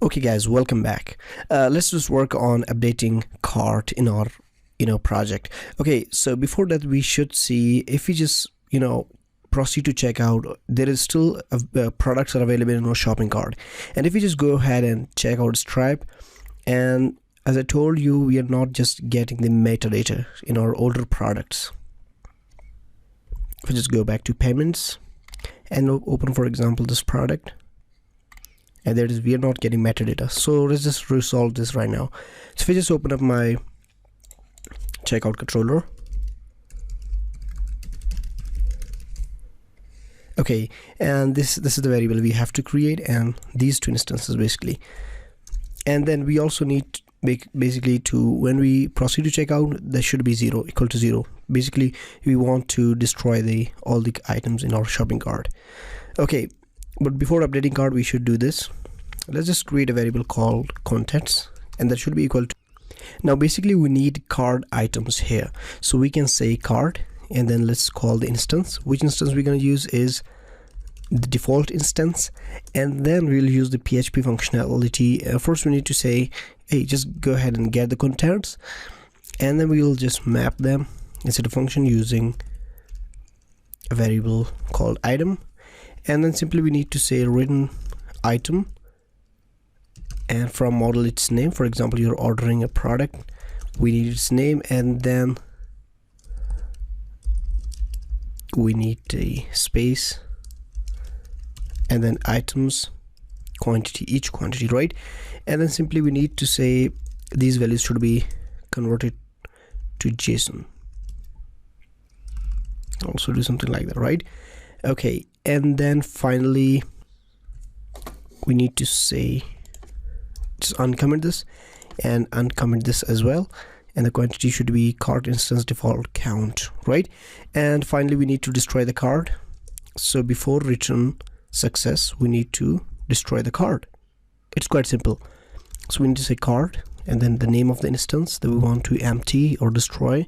Okay guys, welcome back. Let's just work on updating cart in our project. Okay, so before that we should see if we just proceed to checkout, there is still products are available in our shopping cart. And if we just go ahead and check out Stripe, and as I told you, we are not just getting the metadata in our older products. If we just go back to payments and open, for example, this product, and there it is, we are not getting metadata. So let's just resolve this right now. So if I just open up my checkout controller, okay, and this is the variable we have to create, and these two instances basically. And then we also need basically to, when we proceed to checkout, there should be equal to 0. Basically we want to destroy all the items in our shopping cart. Okay, but before updating cart we should do this. Let's just create a variable called contents, and that should be equal to, now basically we need cart items here, so we can say cart, and then let's call the instance. Which instance we're going to use is the default instance, and then we'll use the PHP functionality. First we need to say, hey, just go ahead and get the contents, and then we will just map them inside a function using a variable called item. And then simply we need to say written item, and from model its name. For example, you're ordering a product, we need its name, and then we need a space, and then items quantity, each quantity, right? And then simply we need to say these values should be converted to JSON. Also do something like that, right? Okay, and then finally we need to say, just uncomment this and uncomment this as well, and the quantity should be cart instance default count, right? And finally we need to destroy the cart. So before return success, we need to destroy the cart. It's quite simple. So we need to say cart, and then the name of the instance that we want to empty or destroy.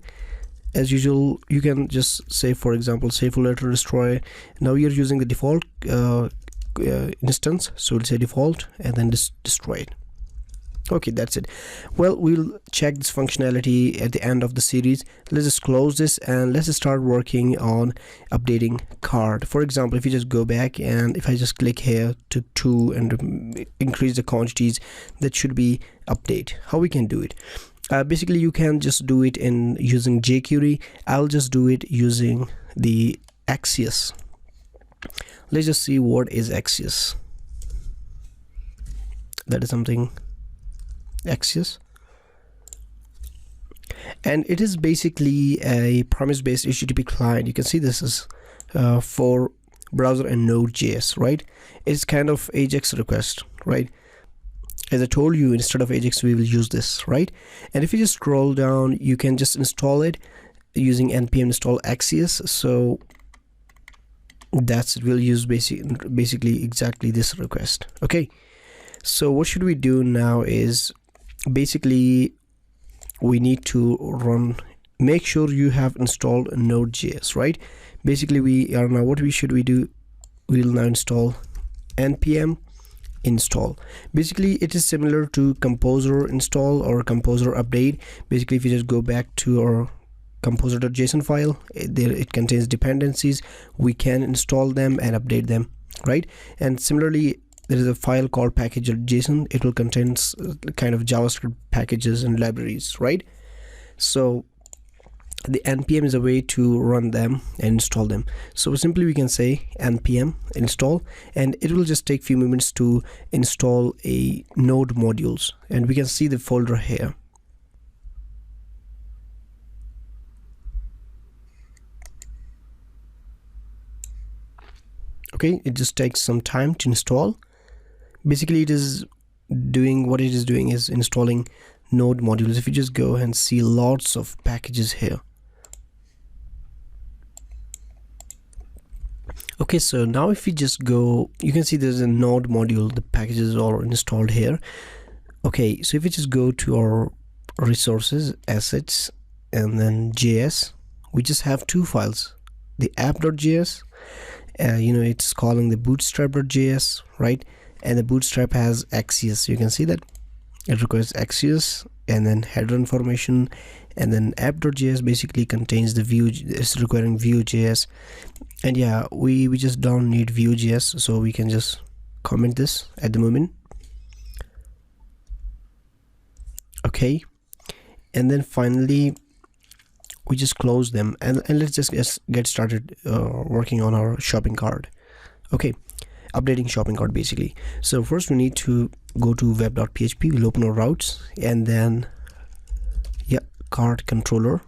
As usual, you can just say, for example, save letter destroy. Now you're using the default instance, so we'll say default and then destroy it. Okay, that's it. Well, we'll check this functionality at the end of the series. Let's just close this and let's start working on updating cart. For example, if you just go back, and if I just click here to 2 and increase the quantities, that should be update. How we can do it? Basically you can just do it in using jQuery. I'll just do it using the Axios. Let's just see what is Axios. That is something Axios, and it is basically a promise-based HTTP client. You can see this is for browser and Node.js, right? It's kind of Ajax request, right? As I told you, instead of Ajax we will use this, right? And if you just scroll down, you can just install it using npm install Axios. So that's it. We'll use basically exactly this request. Okay, so what should we do now is, basically we need to make sure you have installed Node.js, right? Basically we are now, should we do? We'll now install npm install. Basically it is similar to composer install or composer update. Basically if you just go back to our composer.json file, it contains dependencies. We can install them and update them, right? And similarly there is a file called package.json. It will contain kind of JavaScript packages and libraries, right? So the npm is a way to run them and install them. So simply we can say npm install, and it will just take few moments to install a node modules, and we can see the folder here. Okay, it just takes some time to install. Basically it is doing, what it is doing is installing node modules. If you just go and see lots of packages here. Okay, so now if you just go, you can see there's a node module, the packages are installed here. Okay, so if you just go to our resources, assets, and then JS, we just have two files, the app.js, it's calling the bootstrap.js, right? and the Bootstrap has Axios. You can see that it requires Axios, and then header information, and then app.js basically contains the view. It's requiring Vue.js, and yeah, we just don't need Vue.js, so we can just comment this at the moment. Okay, and then finally we just close them, and let's just get started working on our shopping cart. Okay, updating shopping cart basically. So first we need to go to web.php. We'll open our routes, and then yeah, cart controller,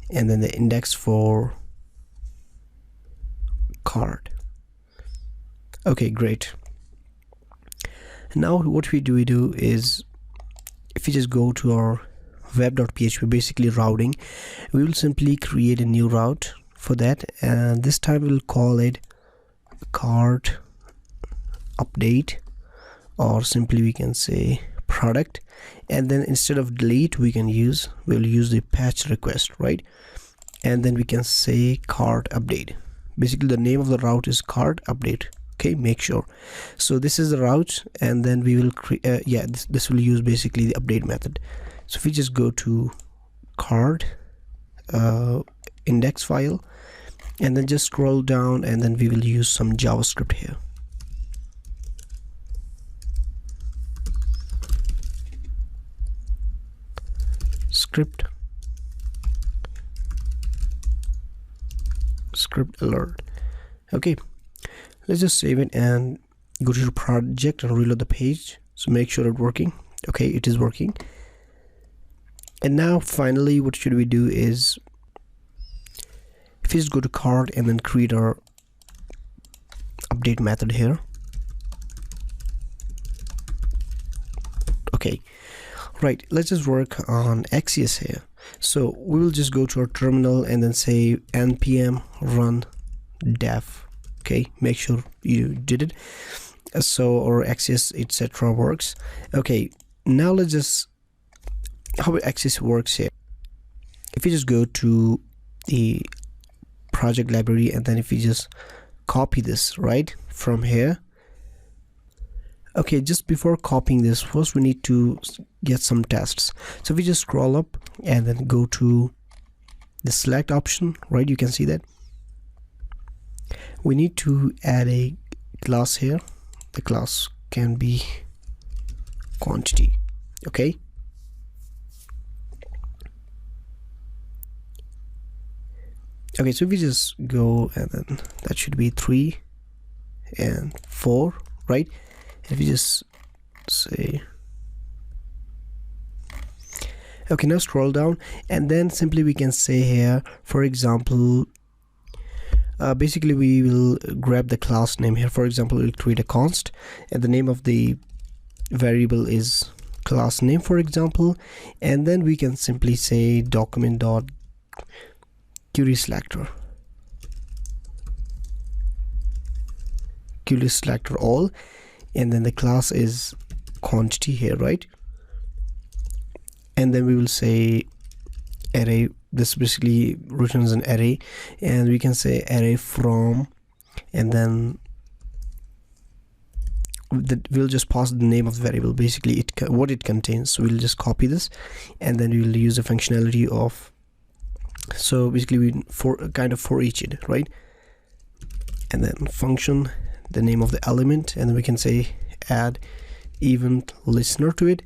and then the index for cart. Okay, great. Now what we do is, if we just go to our web.php, basically routing, we will simply create a new route for that, and this time we'll call it cart update, or simply we can say product, and then instead of delete we'll use the patch request, right? And then we can say cart update. Basically the name of the route is cart update. Okay, make sure. So this is the route, and then we will create this will use basically the update method. So if we just go to cart index file, and then just scroll down, and then we will use some JavaScript here. Script alert. Okay, let's just save it and go to your project and reload the page. So make sure it's working. Okay, it is working. And now finally what should we do is, if we just go to cart and then create our update method here. Okay, right, let's just work on Axios here. So we will just go to our terminal and then say npm run dev. Okay, make sure you did it. So our Axios etc works. Okay, now let's just how Axios works here. If you just go to the project library, and then if you just copy this right from here. Okay, just before copying this, first we need to get some tests. So if we just scroll up and then go to the select option, right, you can see that we need to add a class here. The class can be quantity. Okay, okay, so if we just go, and then that should be 3 and 4, right? If you just say okay, now scroll down, and then simply we can say here, for example, basically we will grab the class name here. For example, we'll create a const, and the name of the variable is class name, for example, and then we can simply say document dot query selector all, and then the class is quantity here, right? And then we will say array. This basically returns an array, and we can say array from, and then we'll just pass the name of the variable, basically what it contains. So we'll just copy this, and then we will use the functionality of, so basically we for each it, right? And then function, the name of the element, and then we can say add event listener to it.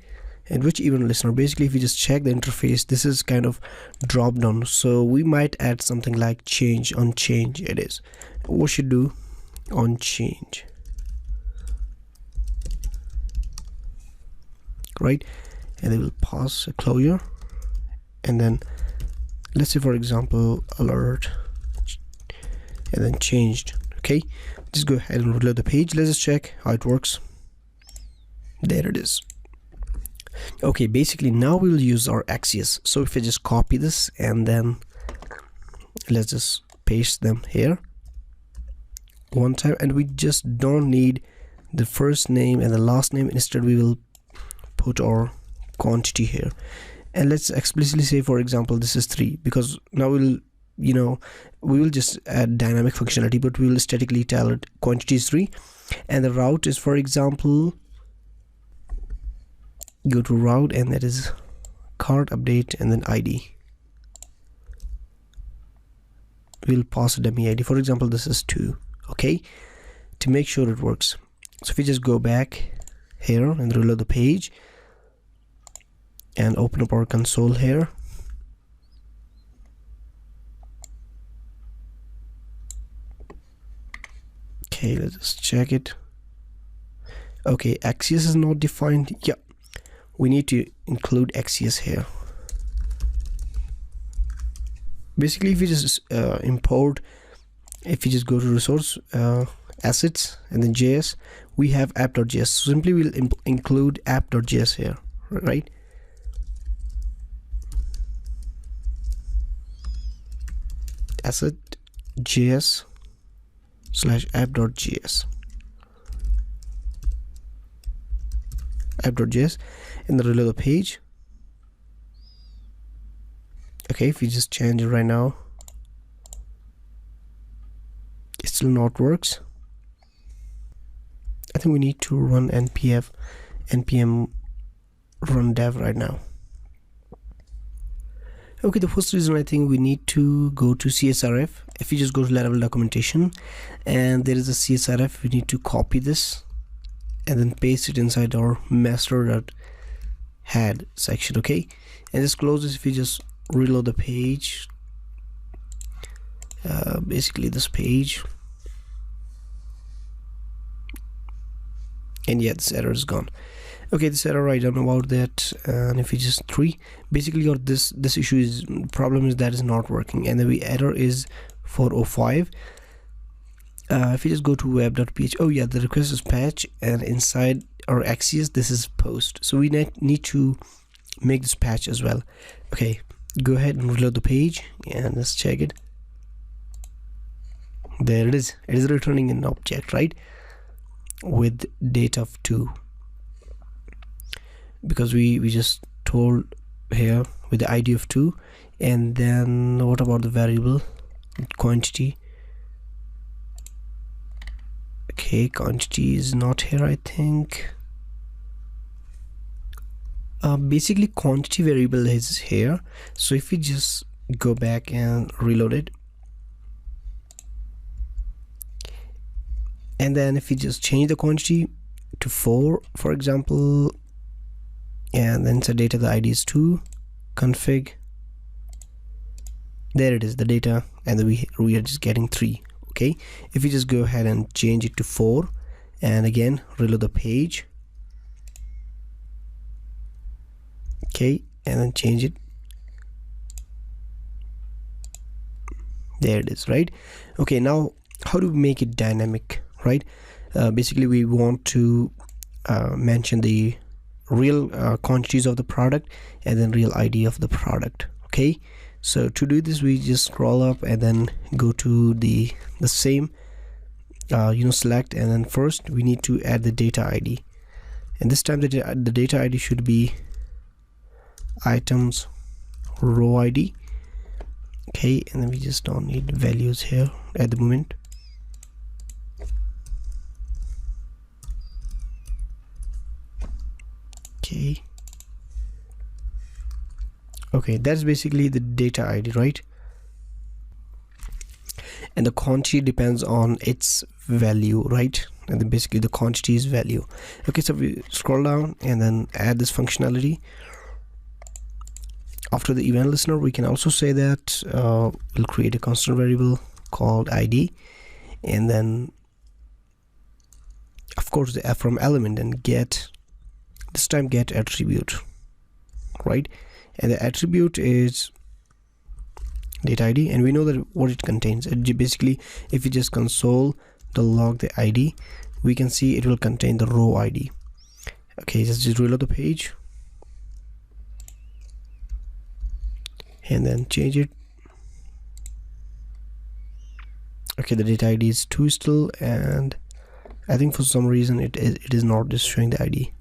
And which event listener? Basically if we just check the interface, this is kind of drop down, so we might add something like change. On change it is, what should do on change, right? And they will pass a closure, and then let's say for example alert, and then changed. Okay, just go ahead and reload the page. Let's just check how it works. There it is. Okay, basically now we'll use our Axios. So if I just copy this, and then let's just paste them here one time, and we just don't need the first name and the last name. Instead we will put our quantity here, and let's explicitly say, for example, this is 3, because now we'll we will just add dynamic functionality, but we will statically tell it quantity is 3, and the route is, for example, go to route, and that is cart update and then ID. We'll pass a dummy ID, for example this is 2, okay, to make sure it works. So if we just go back here and reload the page and open up our console here, okay, let's just check it. Okay, Axios is not defined. Yeah, we need to include Axios here. Basically, if we just import, if we just go to resource assets and then JS, we have app.js. So simply we'll include app.js here, right? Asset js slash app.js and then reload the page. Okay, if we just change it right now, it still not works. I think we need to run npm run dev right now. Okay, the first reason, I think we need to go to CSRF. If you just go to Laravel documentation and there is a CSRF, we need to copy this and then paste it inside our master.had section. Okay, and just close this. If you just reload the page, basically this page, and yeah, this error is gone. Okay, this error, I don't know about that. And if you just 3, basically your this issue is, problem is that is not working, and the error is 405. If you just go to web.php, oh yeah, the request is patch, and inside our Axios this is post, so we need to make this patch as well. Okay, go ahead and reload the page and let's check it. There it is. It is returning an object, right, with date of 2, because we just told here with the ID of 2. And then what about the variable quantity? Okay, quantity is not here, I think. Basically quantity variable is here. So if we just go back and reload it, and then if we just change the quantity to 4, for example, and then the data, the ID is 2, config, there it is, the data, and then we are just getting 3. Okay, if we just go ahead and change it to 4 and again reload the page, okay, and then change it, there it is, right? Okay, now how do we make it dynamic, right? Basically we want to mention the real quantities of the product and then real ID of the product. Okay, so to do this, we just scroll up and then go to the same select, and then first we need to add the data ID, and this time the data ID should be items row ID. Okay, and then we just don't need values here at the moment. Okay, that's basically the data ID, right? And the quantity depends on its value, right? And then basically the quantity is value. Okay, so we scroll down and then add this functionality. After the event listener, we can also say that we'll create a constant variable called ID, and then of course the from element, and get, this time get attribute, right? And the attribute is data ID, and we know that what it contains. Basically, if you just console the log the ID, we can see it will contain the row ID. Okay, just reload the page and then change it. Okay, the data ID is 2 still, and I think for some reason it is not just showing the ID.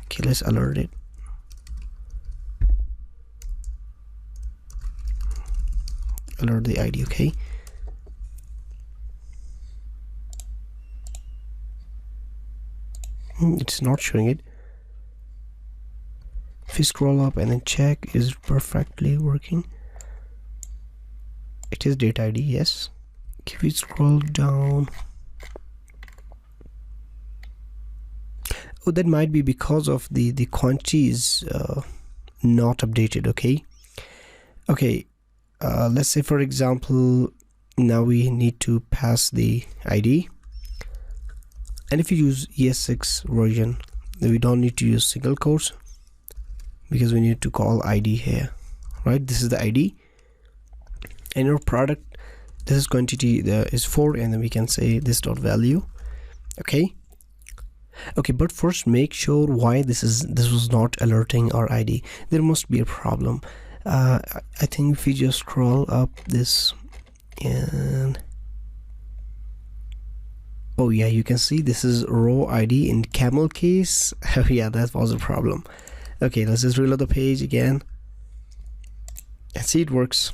Okay, let's alert it. alert the ID. Okay, it's not showing it. If you scroll up and then check, is it perfectly working? It is data ID, yes. If we scroll down, oh, that might be because of the quantity is not updated. Okay, let's say for example now we need to pass the ID, and if you use ES6 version, then we don't need to use single quotes because we need to call ID here, right? This is the ID, and your product, this is quantity is 4, and then we can say this dot value. Okay, but first make sure why this was not alerting our ID. There must be a problem. I think if we just scroll up this, and oh yeah, you can see this is row ID in camel case. Oh yeah, that was a problem. Okay, let's just reload the page again and see it works.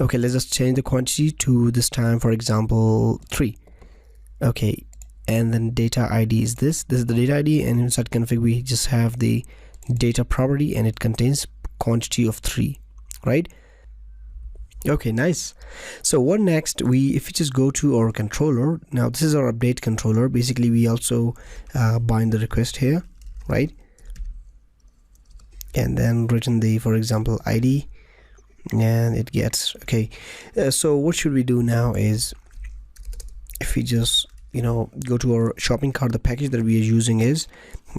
Okay, let's just change the quantity to this time, for example 3. Okay, and then data ID is this is the data ID, and inside config we just have the data property, and it contains quantity of 3, right? Okay, nice. So what next? If we just go to our controller, now this is our update controller. Basically we also bind the request here, right? And then written the, for example, ID, and it gets okay. So what should we do now is, if we just go to our shopping cart, the package that we are using is,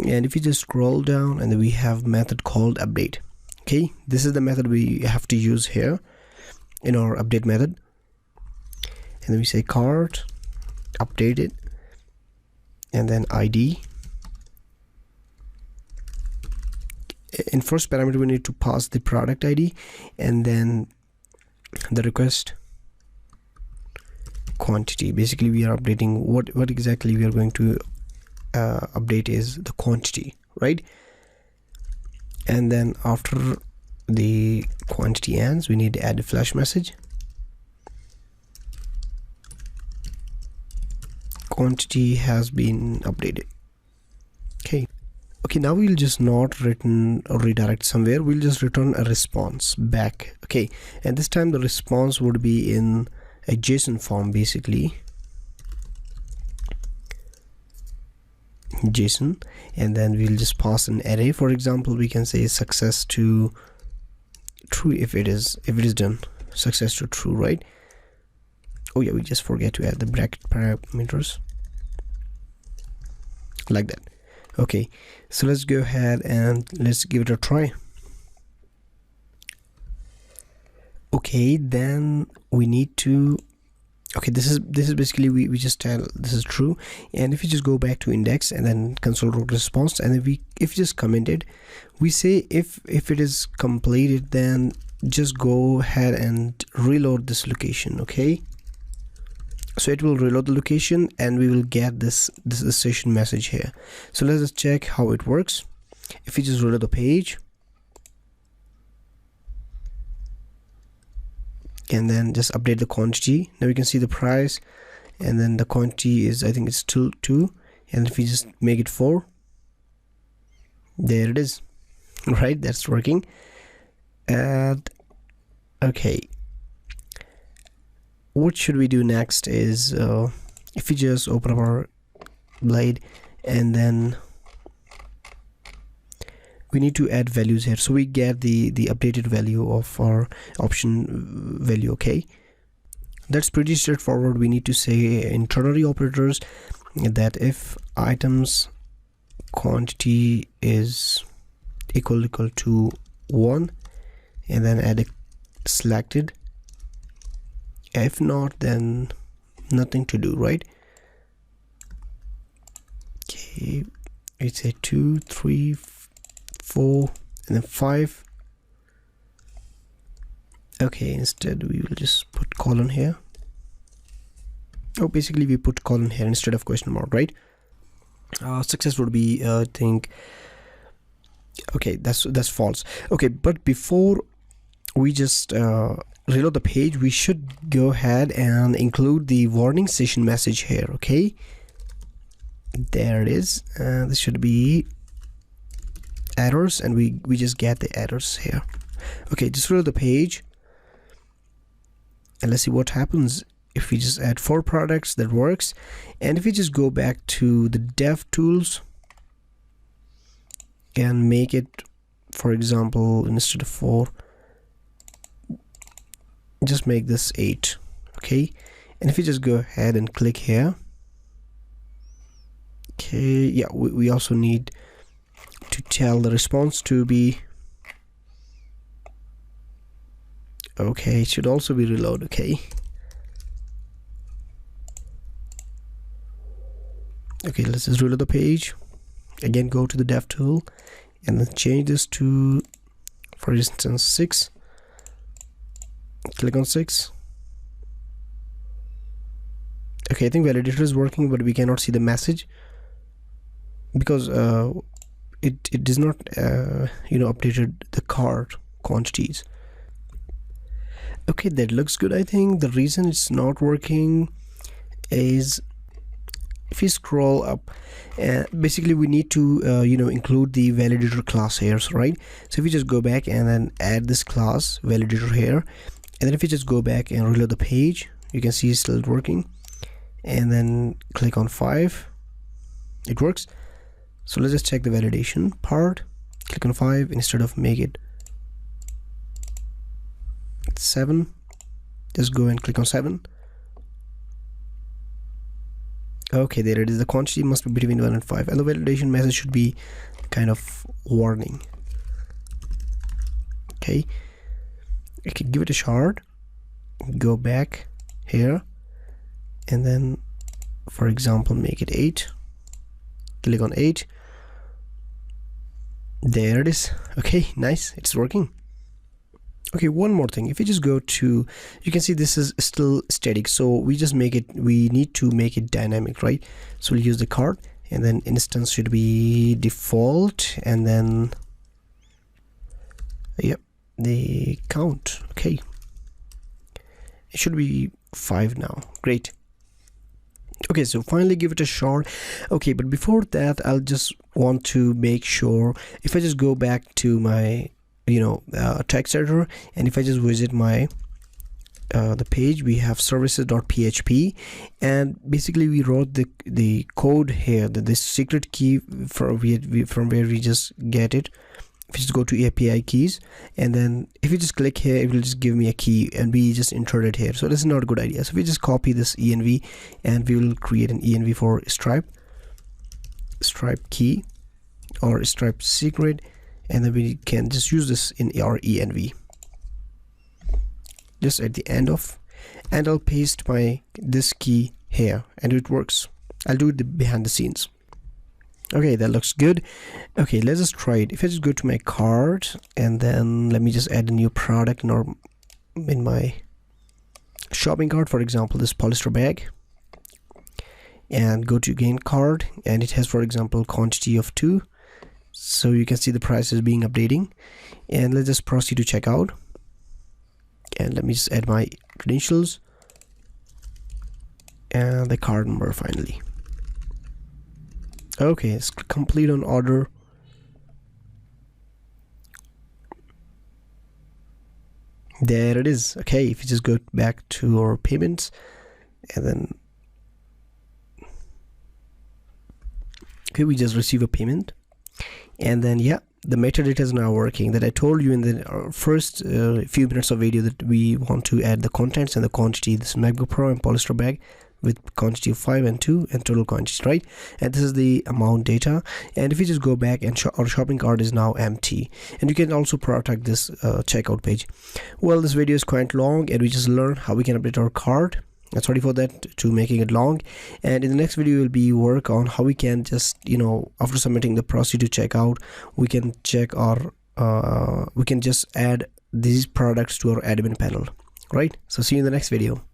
and if you just scroll down, and then we have method called update. Okay, this is the method we have to use here in our update method, and then we say cart update it, and then ID. In first parameter we need to pass the product ID, and then the request quantity. Basically we are updating what exactly we are going to update is the quantity, right? And then after the quantity ends, we need to add a flash message. Quantity has been updated. Okay, now we'll just not return or redirect somewhere, we'll just return a response back. Okay, and this time the response would be in a JSON form, basically JSON, and then we'll just pass an array. For example, we can say success to true if it is done, success to true, right? Oh yeah, we just forget to add the bracket parameters like that. Okay, so let's go ahead and let's give it a try. Okay, then we need to, okay, this is basically we just tell this is true, and if you just go back to index and then console log response, and if you just comment it, we say if it is completed, then just go ahead and reload this location. Okay, so it will reload the location, and we will get this session message here. So let's just check how it works. If you just reload the page and then just update the quantity, now we can see the price, and then the quantity is, I think it's 2, and if we just make it 4, there it is, right? That's working. And okay, what should we do next is, if we just open up our blade, and then we need to add values here, so we get the updated value of our option value. Okay, that's pretty straightforward. We need to say in ternary operators that if items quantity is equal to 1, and then add a selected. If not, then nothing to do, right? Okay, it's a 2, 3, 4, and then 5. Okay, instead we will just put colon here. Oh, basically we put colon here instead of question mark, right? Success would be I think, okay, that's false. Okay, but before we just reload the page, we should go ahead and include the warning session message here. Okay, there it is. This should be errors, and we just get the errors here. Okay, just reload the page, and let's see what happens if we just add 4 products. That works. And if we just go back to the dev tools and make it, for example, instead of 4, just make this 8. Okay, and if you just go ahead and click here, okay, yeah, we also need to tell the response to be okay. It should also be reload. Okay, let's just reload the page again. Go to the dev tool and then change this to, for instance, 6. Click on 6. Okay, I think validator is working, but we cannot see the message because it does not updated the cart quantities. Okay, that looks good. I think the reason it's not working is if you scroll up, basically we need to include the validator class here, right? So if you just go back and then add this class validator here, and then if you just go back and reload the page, you can see it's still working, and then click on 5, it works. So let's just check the validation part. Click on 5 instead of make it 7. Just go and click on 7. Okay, there it is. The quantity must be between 1 and 5, and the validation message should be kind of warning. Okay, give it a shot. Go back here, and then, for example, make it 8. Click on 8. There it is. Okay, nice, it's working. Okay, one more thing. If you just go to, you can see this is still static, so we need to make it dynamic, right? So we'll use the cart, and then instance should be default, and then yep, the count. Okay, it should be 5 now. Great. Okay, so finally give it a shot. Okay, but before that, I'll just want to make sure, if I just go back to my text editor, and if I just visit my the page, we have services.php, and basically we wrote the code here, this secret key from where we just get it. If you just go to API keys, and then if you just click here, it will just give me a key, and we just entered it here. So this is not a good idea. So we just copy this env, and we will create an env for stripe key or stripe secret, and then we can just use this in our env just at the end of, and I'll paste this key here, and it works. I'll do it behind the scenes. Okay, that looks good. Okay, let's just try it. If I just go to my cart, and then let me just add a new product in my shopping cart, for example, this polyester bag, and go to again cart, and it has, for example, quantity of 2. So you can see the price is being updating, and let's just proceed to checkout, and let me just add my credentials and the card number finally. Okay, it's complete on order. There it is. Okay, if you just go back to our payments, and then okay, we just receive a payment, and then yeah, the metadata is now working that I told you in the first few minutes of video, that we want to add the contents and the quantity. This MacBook Pro and polyester bag with quantity of 5 and 2 and total quantity, right? And this is the amount data. And if you just go back, and our shopping cart is now empty, and you can also protect this checkout page. Well, this video is quite long, and we just learned how we can update our cart. Sorry for that, to making it long. And in the next video will be work on how we can just after submitting the proceed to checkout, we can check our we can just add these products to our admin panel, right? So see you in the next video.